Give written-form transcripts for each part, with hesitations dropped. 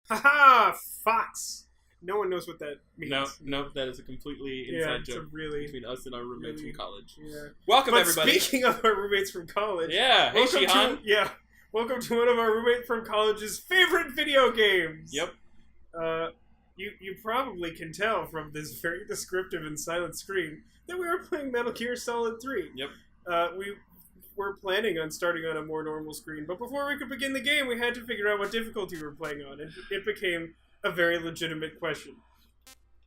Haha, Fox. No one knows what that means. No, that is a completely inside joke between us and our roommates from college. Yeah. Welcome, everybody. Speaking of our roommates from college, hey Shihan. Welcome to one of our roommates from college's favorite video games. Yep. You probably can tell from this very descriptive and silent screen that we are playing Metal Gear Solid 3. Yep. We were planning on starting on a more normal screen, but before we could begin the game, we had to figure out what difficulty we were playing on, and it became a very legitimate question.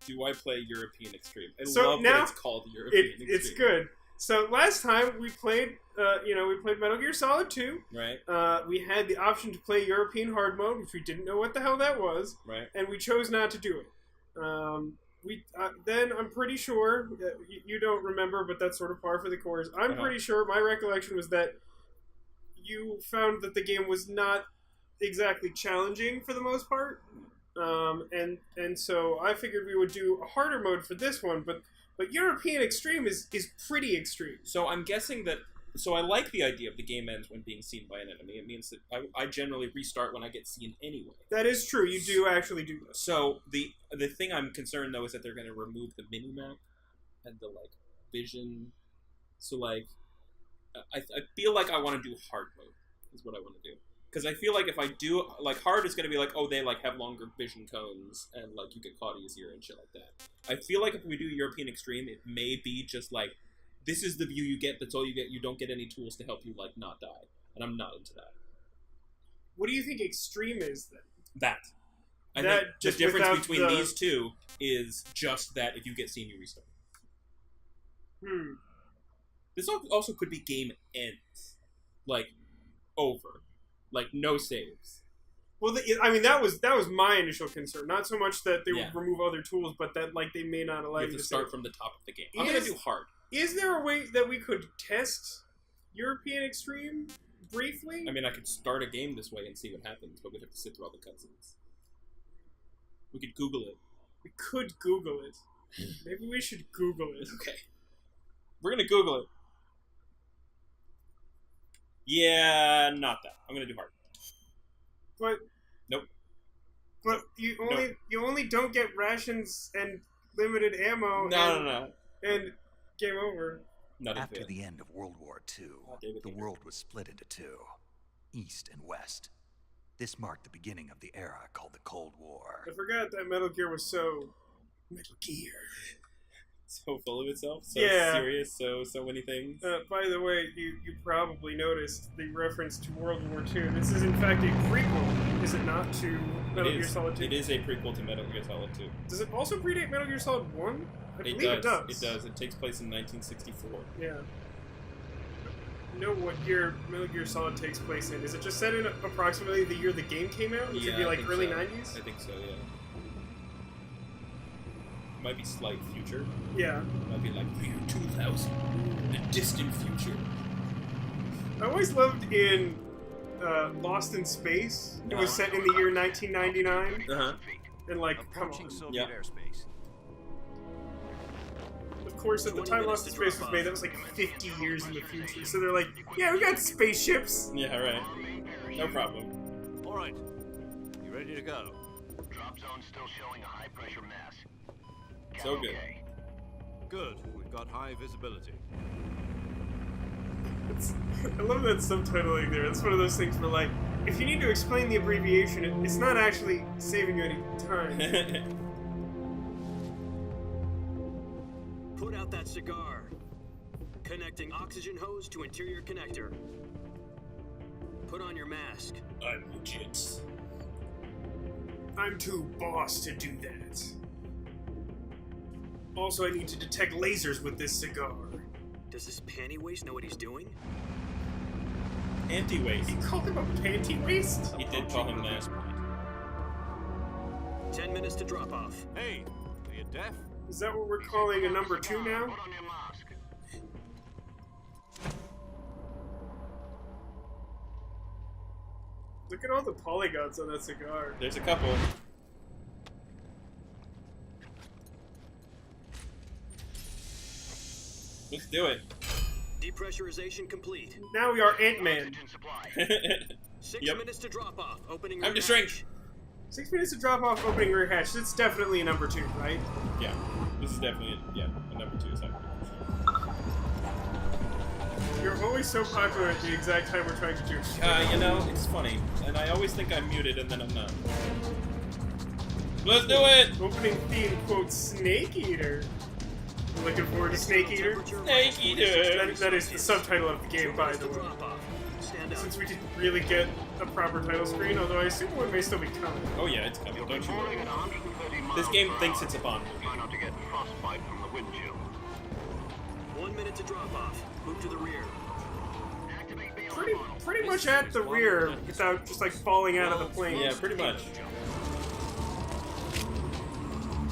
Do I play European Extreme? I so love now, that it's called European Extreme. It's good. So last time we played, we played Metal Gear Solid 2. Right. We had the option to play European Hard Mode, which we didn't know what the hell that was. Right. And we chose not to do it. Then I'm pretty sure, you don't remember, but that's sort of par for the course. I'm pretty sure, my recollection was that you found that the game was not exactly challenging for the most part. And so I figured we would do a harder mode for this one, but European Extreme is pretty extreme. So I'm guessing that. So I like the idea of the game ends when being seen by an enemy. It means that I generally restart when I get seen anyway. That is true. You do actually do this. So the thing I'm concerned though is that they're going to remove the minimap and the vision. So I feel like I want to do hard mode is what I want to do. Because I feel like if I do, hard is going to be they have longer vision cones, and, you get caught easier and shit like that. I feel like if we do European Extreme, it may be just, this is the view you get, that's all you get, you don't get any tools to help you, not die. And I'm not into that. What do you think Extreme is, then? That. I think the difference between these two is just that if you get seen, you restart. This also could be game ends. Over. No saves. Well, that was my initial concern. Not so much that they would remove other tools, but that they may not allow you to start from the top of the game. I'm gonna do hard. Is there a way that we could test European Extreme briefly? I mean, I could start a game this way and see what happens, but we'd have to sit through all the cutscenes. We could Google it. We could Google it. Maybe we should Google it. Okay. We're gonna Google it. Yeah, not that. I'm gonna do hard. But nope. But you only don't get rations and limited ammo. No. And game over. After the end of World War II, the world was split into two, East and West. This marked the beginning of the era called the Cold War. I forgot that Metal Gear was so Metal Gear. So full of itself, so serious, so many things. By the way, you probably noticed the reference to World War II. This is in fact a prequel, is it not, to Metal Gear Solid 2? It is a prequel to Metal Gear Solid 2. Does it also predate Metal Gear Solid 1? I believe it does. It does. It takes place in 1964. Yeah. You know what year Metal Gear Solid takes place in? Is it just set in approximately the year the game came out? Would it be early 90s? I think so, yeah. Might be slight future. Yeah. Might be the year 2000. The distant future. I always loved in Lost in Space. It was set in the year 1999. And come on. Soviet airspace. Of course, at the time Lost in Space was made, that was 50 years in the future. So they're like, yeah, we got spaceships. Yeah, right. No problem. All right. You ready to go? Drop zone still showing a high pressure mass. So good. Good. We've got high visibility. I love that subtitling there. That's one of those things where, if you need to explain the abbreviation, it's not actually saving you any time. Put out that cigar. Connecting oxygen hose to interior connector. Put on your mask. I'm legit. I'm too boss to do that. Also, I need to detect lasers with this cigar. Does this panty waste know what he's doing? Anti-waste. He called him a panty waste? He did call him that. 10 minutes to drop off. Hey, are you deaf? Is that what we're calling a number 2 now? Put on your mask. Look at all the polygons on that cigar. There's a couple. Let's do it. Depressurization complete. Now we are Ant-Man. 6 Yep. minutes to drop off. Opening Time to your shrink. hatch. 6 minutes to drop off opening rear hatch. It's definitely a number 2, right? Yeah, this is definitely a number 2 assignment. You're always so popular at the exact time we're trying to do it. You know, it's funny, and I always think I'm muted, and then I'm not. Let's do it! Opening theme, quote, Snake Eater. I'm looking forward to Snake Eater. Snake Eater! That is the subtitle of the game, by the way. Since we didn't really get a proper title screen, although I assume one may still be coming. Oh yeah, it's coming, don't you worry. At 130 miles This game per thinks hour. it's a Bond movie. Try not to get frostbite from the wind chill. 1 minute to drop off. Move to the rear. Activate the Pretty much at the rear without just like falling out of the plane. Yeah, pretty much.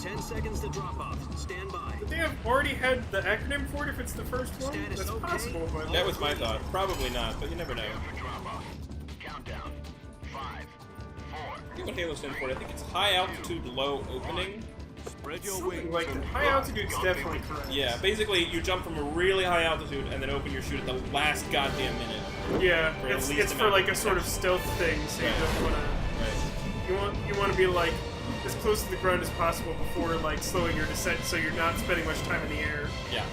10 seconds to drop off. Stand by. But they have already had the acronym for it if it's the first one. Status That's okay. possible, but That was my thought. Probably not, but you never know. for drop off. Countdown. 5, 4. I think what Halo stands for, I think it's high altitude, low opening. Spread your something wings. like that. High altitude's definitely correct. Yeah, basically you jump from a really high altitude and then open your chute at the last goddamn minute. Yeah, For at it's least for amount like of a sort of stealth thing, so you don't want to. You want to be like as close to the ground as possible before like slowing your descent, so you're not spending much time in the air. Yeah.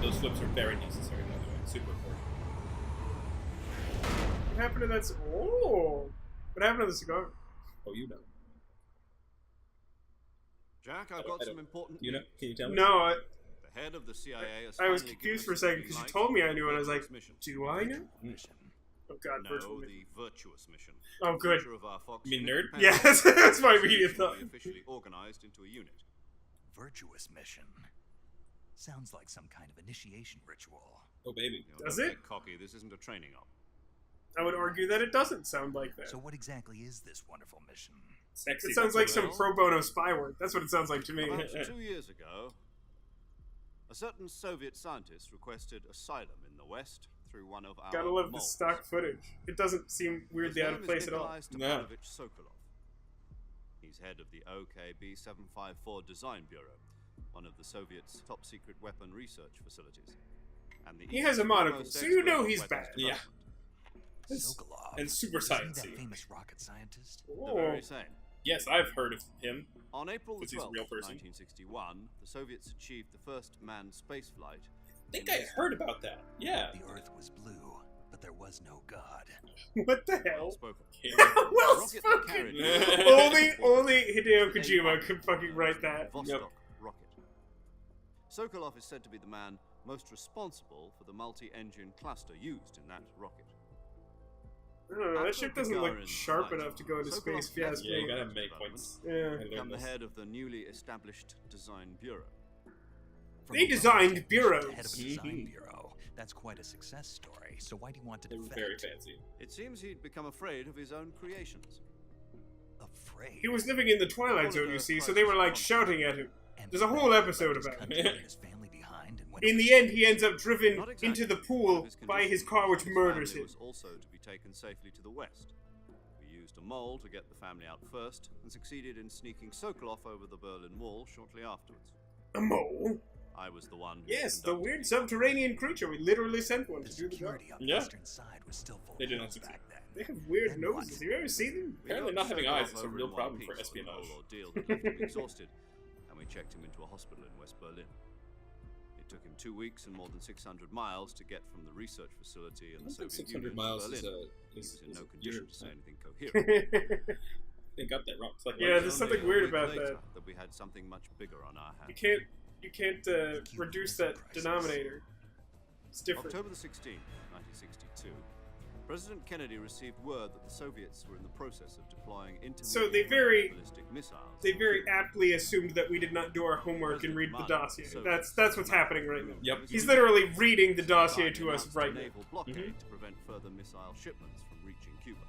Those flips are very necessary, by the way. Super important. What happened to that? Oh, what happened to the cigar? Oh, you know. Jack, I've I got don't- some important You know? news. Can you tell me? No, The head of the CIA has I was finally confused for given a us second the because you green told me I light knew, and I was for like, the mission. do I know? Mission. Oh God, virtual No, mission. the virtuous mission. Oh, good. Future of our Fox You mean Unit nerd? Yeah, companion that's my immediate thought. we officially organized into a unit. Virtuous mission. Sounds like some kind of initiation ritual. Oh, baby. You know, Does don't it? get cocky. This isn't a training op. I would argue that it doesn't sound like that. So what exactly is this wonderful mission? Sexy. It sounds like some well. pro bono spy work. That's what it sounds like to me. About 2 years ago, a certain Soviet scientist requested asylum in the West through one of our Gotta love the moles. stock footage. It doesn't seem weirdly His out name of place is at all. Nikolai Stepanovich Sokolov. He's head of the OKB 754 Design Bureau, one of the Soviets' top secret weapon research facilities. And the He has a monocle, so you know he's bad. Yeah. Sokolov. And super Isn't he sciencey. that famous rocket scientist? The Oh. very same. Yes, I've heard of him. On April the Because he's a 12th, real person. 1961, the Soviets achieved the first manned spaceflight. I think I heard about that. Yeah. The Earth was blue, but there was no God. What the hell? Well spoken. Well Rocket that spoken. carried- only Hideo Kojima could fucking write that. Vostok rocket. Sokolov is said to be the man most responsible for the multi-engine cluster used in that rocket. I don't know. That After ship doesn't look Gagarin sharp flight, enough to go into Sokolov space. If you ask Yeah, you me. gotta have many points. Yeah. I learned Become the this. head of the newly established Design Bureau. From They a designed rocket to bureaus. Head of a design bureau. That's quite a success story. So why do you want to They were defect? very fancy. It seems he'd become afraid of his own creations. Afraid. He was living in the Twilight Zone, you see, so they were like shouting at him. And There's a whole left episode his about country it. and his family behind and went In away. the end, he ends up driven Not exactly. into the One pool of his by his conditions car, which his murders family him. was also to be taken safely to the west. We used a mole to get the family out first, and succeeded in sneaking Sokolov over the Berlin Wall shortly afterwards. A mole? I was the one. Who Yes, the conducted weird the subterranean creature. We literally sent one The to do the job. security on the Yeah. eastern side was still full They of did not holes succeed. back then. They have weird Then noses. what? Have you ever seen them? We Apparently got not having Sokolov eyes is a over real in one problem piece for when the espionage. whole ordeal had left him exhausted, and we checked him into a hospital in West Berlin. It took him 2 weeks and more than 600 miles to get from the research facility in I the don't think Soviet 600 Union miles to is Berlin. a. He was in no a condition year. to say anything coherent. They got that wrong. It's like Yeah, It was there's only something a weird week about later that. we had something much bigger on our hands. You can't reduce that denominator. It's different. October the 16th, 1962, President Kennedy received word that the Soviets were in the process of deploying So they intermediate very- ballistic missiles. They very aptly assumed that we did not do our homework and read the dossier. That's what's happening right now. Yep. He's literally reading the dossier to us right now. Naval blockade to prevent further missile shipments from reaching Cuba.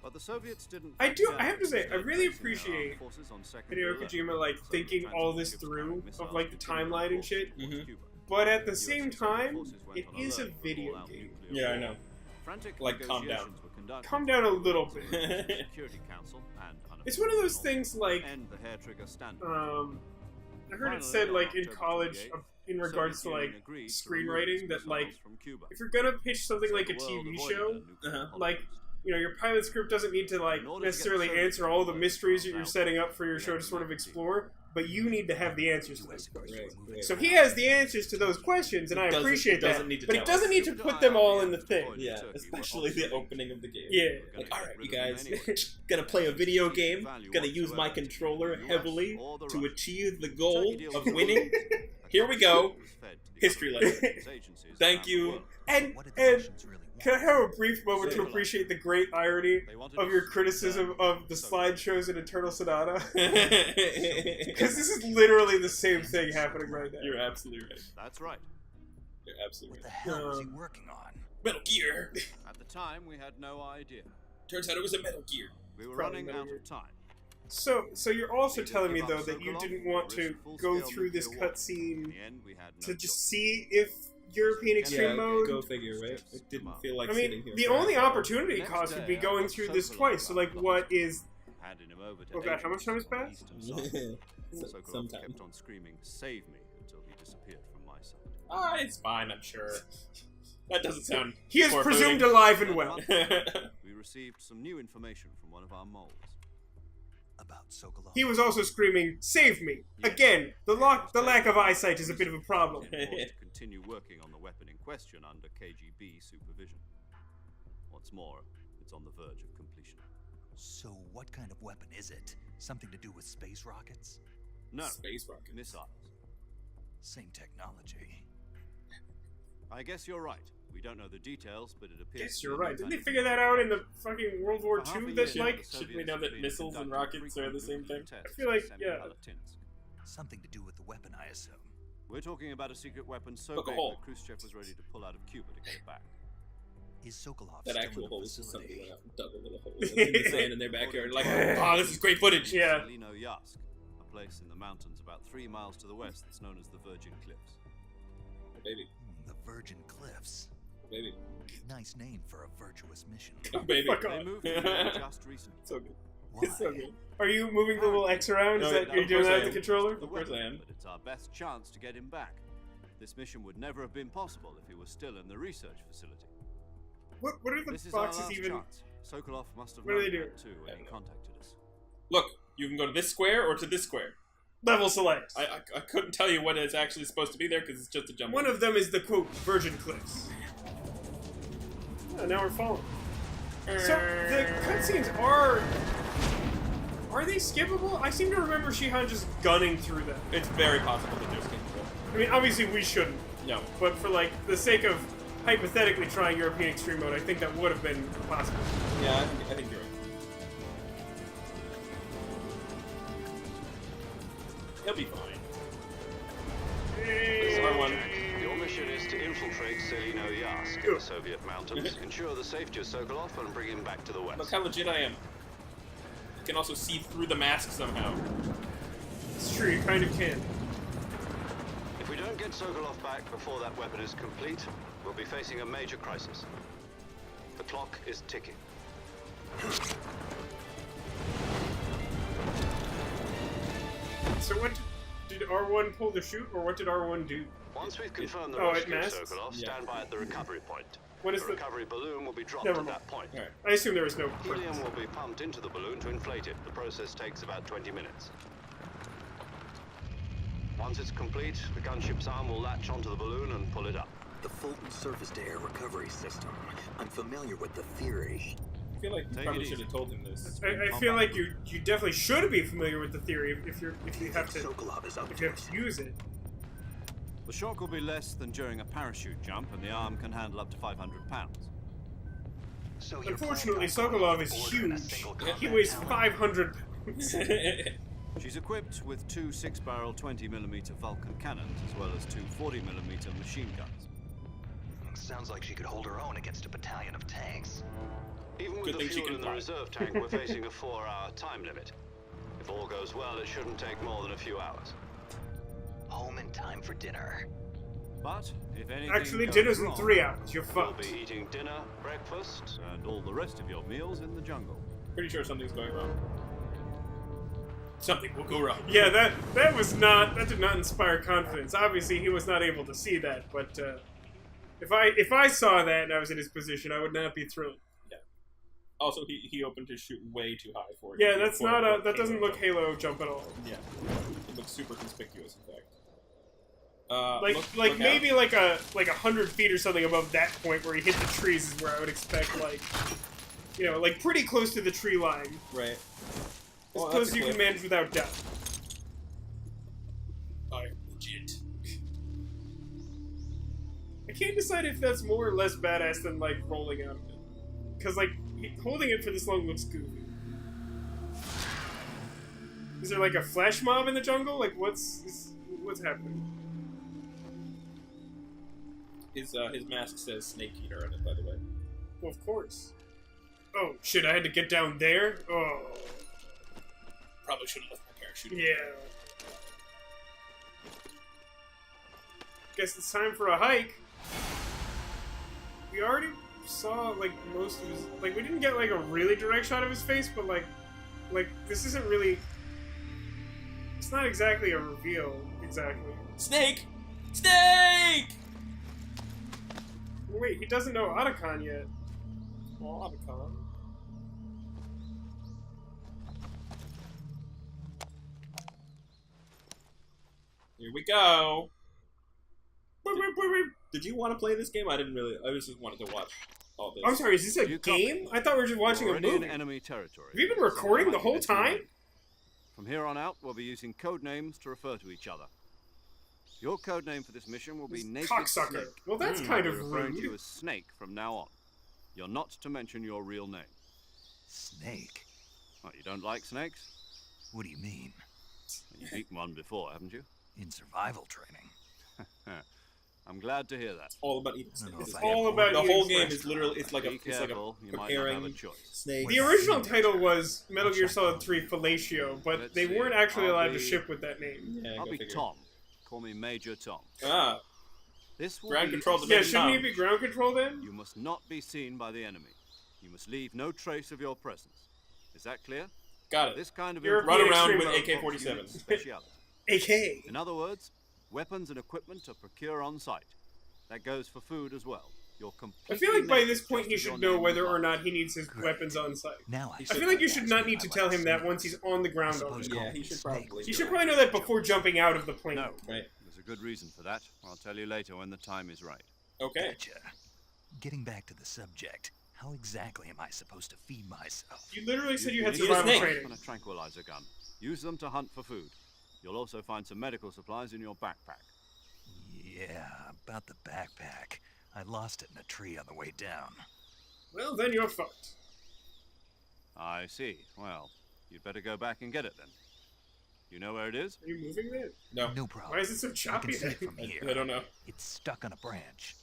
But the Soviets didn't. I back have to down. say, I Instead, really placing their armed appreciate forces on second Hideo alert, Kojima, like, so that thinking the all this transport through missiles of, like, the continued timeline and their shit. course towards Cuba. But at the US same and Soviet time, forces went it on is a alert for video all-out game. nuclear Yeah, I war. know. Frantic Like, calm down. negotiations were conducted Calm down a with little members bit. of the Security Council and It's one of those unofficial things like, end the hair trigger standard. I heard it said, like, in college, in regards to, like, screenwriting, that, like, if you're gonna pitch something like a TV show, like you know, your pilot script doesn't need to like necessarily answer all the mysteries that you're setting up for your show to sort of explore, but you need to have the answers to those questions. Right. So he has the answers to those questions, and I appreciate that. But he doesn't need to put them all in the thing. Yeah, especially the opening of the game. Yeah. Like, alright, you guys, gonna play a video game, gonna use my controller heavily to achieve the goal of winning. Here we go. History lesson. Thank you. And can I have a brief moment to appreciate the great irony of your criticism of the slideshows in Eternal Sonata? Because this is literally the same thing happening right now. You're absolutely right. That's right. You're absolutely What the right. hell was he working on? Metal Gear. At the time, we had no idea. Turns out it was a Metal Gear. We were Probably running Metal out Gear. of time. So you're also telling me, though, that you didn't want to go through this cutscene to just see if European Extreme Mode... Go figure, right? It didn't feel like I sitting mean, here. the only opportunity cost would be going through this twice. So, like, what is... Oh god, how much time has passed? Sometime. Kept on screaming, "Save me!" until he disappeared from my side. Ah, it's fine, I'm sure. That doesn't sound. He is presumed alive and well. We received some new information from one of our moles. About Sokolov. He was also screaming, "Save me!" Again, the lack of eyesight is a bit of a problem. Forced to continue working on the weapon in question under KGB supervision. What's more, it's on the verge of completion. So what kind of weapon is it? Something to do with space rockets? No, Space rocket. missiles. Same technology. I guess you're right. We don't know the details, but it appears. Yes, you're right. Didn't they figure that out in the fucking World War II? That like, should we know that missiles and rockets are the same thing? I feel like, yeah. Something to do with the weapon, I assume. We're talking about a secret weapon so Poke a big hole. that Khrushchev was ready to pull out of Cuba to get it back. Is Sokolov That still actual in hole the is just something facility? that went out and dug a little hole in the sand in their backyard. Like, oh, this is great footage. Yeah. Selino Yask, a place in the mountains about 3 miles to the west that's known as the Virgin Cliffs. Oh, baby. The Virgin Cliffs. Oh, baby. Nice name for a virtuous mission. Oh, baby. Fuck They off. moved there just recently. So good. Why? It's so good. Are you moving the little X around? Is No, that of you're doing course that I with the am. controller? Of course I am. But it's our best chance to get him back. This mission would never have been possible if he was still in the research facility. What are the This is our boxes last even? chance. Sokolov must have What do known they do? that too when he contacted us. Look, you can go to this square or to this square. Level select. I couldn't tell you what is actually supposed to be there because it's just a jump. One of them is the quote Virgin Cliffs. Oh, now we're falling. So the cutscenes are they skippable? I seem to remember Shihan just gunning through them. It's very possible that there's skippable. I mean, obviously we shouldn't, No. but for like the sake of hypothetically trying European Extreme Mode, I think that would have been possible. Yeah, I think you're right. He'll be fine. R1. Your mission is to infiltrate Selino Yask in the Soviet mountains, ensure the safety of Sokolov, and bring him back to the Look west. how legit I am. You can also see through the mask somehow. It's true, you kind of can. If we don't get Sokolov back before that weapon is complete, we'll be facing a major crisis. The clock is ticking. So what did R1 pull the chute, or what did R1 do? Once we've confirmed the Oh, it rescue of masks? Sokolov, stand by at the recovery point. What is the the... recovery balloon will be dropped Never at mind. that point. Alright. I assume there was no... Helium will be pumped into the balloon to inflate it. The process takes about 20 minutes. Once it's complete, the gunship's arm will latch onto the balloon and pull it up. The Fulton surface-to-air recovery system. I'm familiar with the theory. I feel like you Take probably it should have easy. told him this. I feel like you definitely should be familiar with the theory if you have to Sokolov is up if to you have it. to use it. The shock will be less than during a parachute jump, and the arm can handle up to 500 pounds. So you're Unfortunately, planning on Sokolov is going forward in a huge. single He combat weighs tower? 500 pounds. She's equipped with 2 6-barrel 20mm Vulcan cannons, as well as 2 40mm machine guns. Sounds like she could hold her own against a battalion of tanks. Even with Good the thing she fuel can in the fly. reserve tank, we're facing a 4-hour time limit. If all goes well, it shouldn't take more than a few hours. Home in time for dinner. But if anything Actually, goes dinner's in wrong, 3 hours. You're We'll fucked. be eating dinner, breakfast, and all the rest of your meals in the jungle. Pretty sure something's going wrong. Something will go wrong. Yeah, that did not inspire confidence. Obviously, he was not able to see that, but if I saw that and I was in his position, I would not be thrilled. Also, he opened his chute way too high for it. Yeah, that's not a. That doesn't look Halo jump at all. Yeah, it looks super conspicuous, in fact. Maybe like 100 feet or something above that point where he hit the trees is where I would expect like pretty close to the tree line. Right. As Well, close as you can manage without death. I'm legit. I can't decide if that's more or less badass than like rolling out of it, because like holding it for this long looks goofy. Is there like a flash mob in the jungle? Like what's happening? His mask says Snake Eater on it, by the way. Well, of course. Oh shit! I had to get down there. Oh. Probably should have left my parachute. Yeah. Guess it's time for a hike. We already saw like most of his. Like we didn't get like a really direct shot of his face, but like this isn't really. It's not exactly a reveal. Exactly. Snake! Snake! Wait, he doesn't know Otacon yet. Oh, Otacon. Here we go. Did you want to play this game? I didn't really. I just wanted to watch all this. I'm sorry, is this a game? I thought we were just watching a Already movie. in enemy territory. Have you been recording the whole time? From here on out, we'll be using code names to refer to each other. Your code name for this mission will be Naked Cocksucker. Snake. Well, that's kind I'll of be referring to you rude. as Snake from now on. You're not to mention your real name. Snake? What, you don't like snakes? What do you mean? You've eaten one before, haven't you? In survival training. I'm glad to hear that. It's all about eating I don't know snakes. if It's I all have about The more. whole eating game snakes. is literally. It's like Be a. It's like a careful, you might not preparing have a choice. snake. The original title was Metal Gear Solid 3 Fellatio, but Let's they see. weren't actually I'll allowed to be- ship with that name. Yeah, I'll go be figure. Tom. Call me Major Tom. Ah, This will Ground be control Yeah, Maybe shouldn't he Tom. be ground control then? You must not be seen by the enemy. You must leave no trace of your presence. Is that clear? got it. This kind of You're Run around extreme with mode. AK-47. Speciality. AK. In other words, weapons and equipment are procure on site. That goes for food as well. You're I completely feel like by naked, this point just he as your should know name whether or implies. not he needs his weapons on site. Now I I feel like you should not need to I tell like him that snake. once he's on the ground I already. suppose Yeah, call he me should Snake. probably. He should probably know that before jumping out of the plane. No, Right. there's a good reason for that. I'll tell you later when the time is right. Okay. Gotcha. Getting back to the subject, how exactly am I supposed to feed myself? You literally said you had need a survival snake. training. And a tranquilizer gun. Use them to hunt for food. You'll also find some medical supplies in your backpack. Yeah, about the backpack. I lost it in a tree on the way down. Well, then you're fucked. I see. Well, you'd better go back and get it then. You know where it is? Are you moving it? No. No problem. Why is it so I choppy can see it then? from here. I don't know. It's stuck on a branch.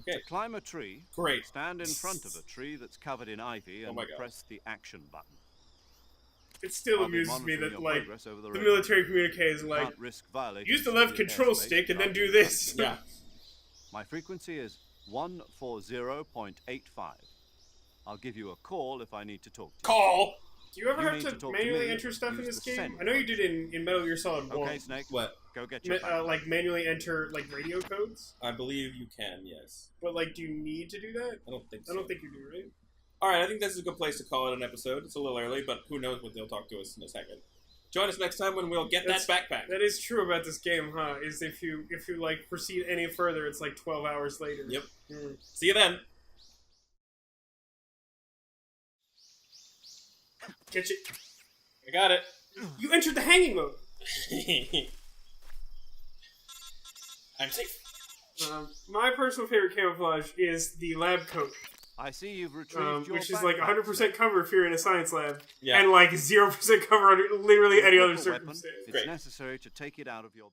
Okay. To climb a tree, Great. stand in front of a tree that's covered in ivy and my God. press the action button. It still I'll be amuses me monitoring that, your like, progress over the radio. military communique is You like, can't risk violating use the left Soviet control airspace stick and then without do this. Yeah. My frequency is 140.85. I'll give you a call if I need to talk to you. Call. Do you ever You have need to to talk to manually me, enter stuff in use this the game? send I know you did in Metal Gear Solid 1. Okay, Snake. What? Go get your backpack. Like, manually enter, like, radio codes? I believe you can. Yes. But, like, do you need to do that? I don't think so. I don't think you do, right? All right. I think this is a good place to call it an episode. It's a little early, but who knows what they'll talk to us in a second. Join us next time when we'll get that backpack. That is true about this game, huh? Is if you like proceed any further, it's like 12 hours later. Yep. Mm. See you then. Catch it. I got it. You entered the hanging mode. I'm safe. My personal favorite camouflage is the lab coat, I see you've retrieved your which is like backpack, 100% Snake. cover if you're in a science lab, Yeah. and like 0% cover under literally any other Take a weapon circumstance. if it's Great. necessary to take it out of your